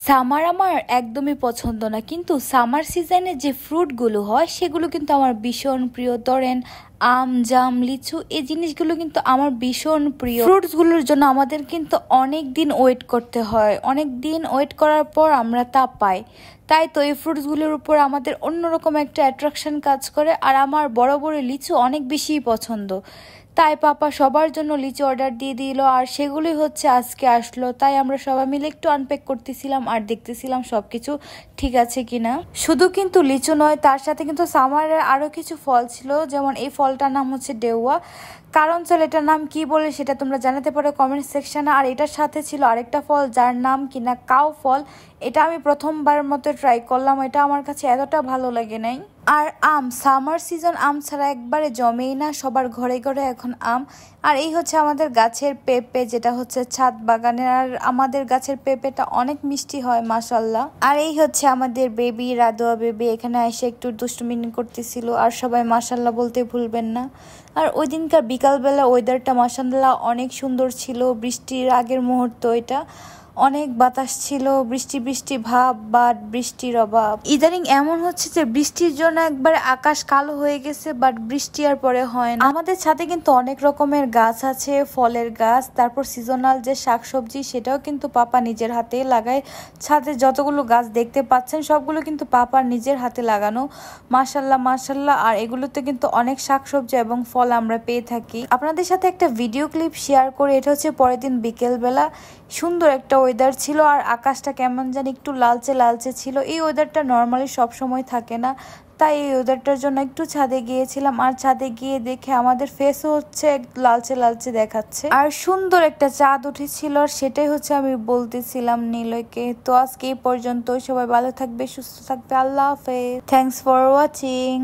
Summer আমার একদমই পছন্দ না, কিন্তু সামার সিজনে যে ফ্রুটগুলো হয় সেগুলো কিন্তু আমার ভীষণ প্রিয়। ধরেন আম, জাম, লিচু, এই জিনিসগুলো কিন্তু আমার ভীষণ প্রিয়। ফ্রুটসগুলোর জন্য আমাদের কিন্তু অনেক দিন ওয়েট করতে হয়, অনেক দিন ওয়েট করার পর আমরা তা পাই। তাই তো এই ফ্রুটসগুলোর উপর আমাদের অন্যরকম একটা অ্যাট্রাকশন কাজ করে। আর আমার বড় বড় লিচু অনেক বেশিই পছন্দ, তাই পাপা সবার জন্য লিচু অর্ডার দিয়ে দিল, আর সেগুলোই হচ্ছে আজকে আসলো। তাই আমরা সবাই মিলে একটু আনপ্যাক করতেছিলাম আর দেখতেছিলাম সবকিছু ঠিক আছে কিনা। শুধু কিন্তু লিচু নয়, তার সাথে কিন্তু সামারের আরো কিছু ফল ছিল, যেমন এই ফলটার নাম হচ্ছে ডেউয়া। কারণ চল এটার নাম কি বলে সেটা তোমরা জানাতে পারো কমেন্ট সেকশনে। আর এটার সাথে ছিল আরেকটা ফল যার নাম কিনা কাউ ফল। এটা আমি প্রথমবার মতো ট্রাই করলাম, এটা আমার কাছে এতটা ভালো লাগে নাই। আর আম, সামার সিজন আম ছাড়া একবারে জমেই না, সবার ঘরে ঘরে এখন আম। আর এই হচ্ছে আমাদের গাছের পেঁপে, যেটা হচ্ছে ছাদ বাগানের। আর আমাদের গাছের পেঁপেটা অনেক মিষ্টি হয় মাশাল্লাহ। আর এই হচ্ছে আমাদের বেবি রাদোয়া বেবি, এখানে এসে একটু দুষ্টুমিনি করতেছিল। আর সবাই মাশাল্লাহ বলতে ভুলবেন না। আর ওই দিনকার বিকালবেলা ওয়েদারটা মাশাল্লাহ অনেক সুন্দর ছিল, বৃষ্টির আগের মুহূর্ত এটা। অনেক বাতাস ছিল, বৃষ্টি বৃষ্টি ভাব, বাট বৃষ্টির অভাব। ইদানিং এমন হচ্ছে যে বৃষ্টির জন্য একবার আকাশ কালো হয়ে গেছে, বাট বৃষ্টি আর পরে হয় না। আমাদের ছাদে কিন্তু অনেক রকমের গাছ আছে, ফলের গাছ, তারপর সিজনাল যে শাকসবজি সেটাও কিন্তু পাপা নিজের হাতে লাগায়। ছাদে যতগুলো গাছ দেখতে পাচ্ছেন সবগুলো কিন্তু পাপার নিজের হাতে লাগানো। মাশাল্লাহ মাশাল্লাহ। আর এগুলোতে কিন্তু অনেক শাকসবজি এবং ফল আমরা পেয়ে থাকি। আপনাদের সাথে একটা ভিডিও ক্লিপ শেয়ার করে, এটা হচ্ছে পরের দিন বিকেলবেলা। সুন্দর একটা ওয়েদার ছিল, আর আকাশটা কেমন জানি একটু লালচে লালচে ছিল। এই ওয়েদারটা নর্মালি সব সময় থাকে না, তাই এই ওয়েদারটার জন্য একটু ছাদে গিয়েছিলাম। আর ছাদে গিয়ে দেখে আমাদের ফেসও হচ্ছে লালচে লালচে দেখাচ্ছে, আর সুন্দর একটা চাঁদ উঠেছিল। আর সেটাই হচ্ছে আমি বলতেছিলাম নিলয়কে। তো আজকে এই পর্যন্ত, সবাই ভালো থাকবে, সুস্থ থাকবে, আল্লাহ হাফেজ, থ্যাংকস ফর ওয়াচিং।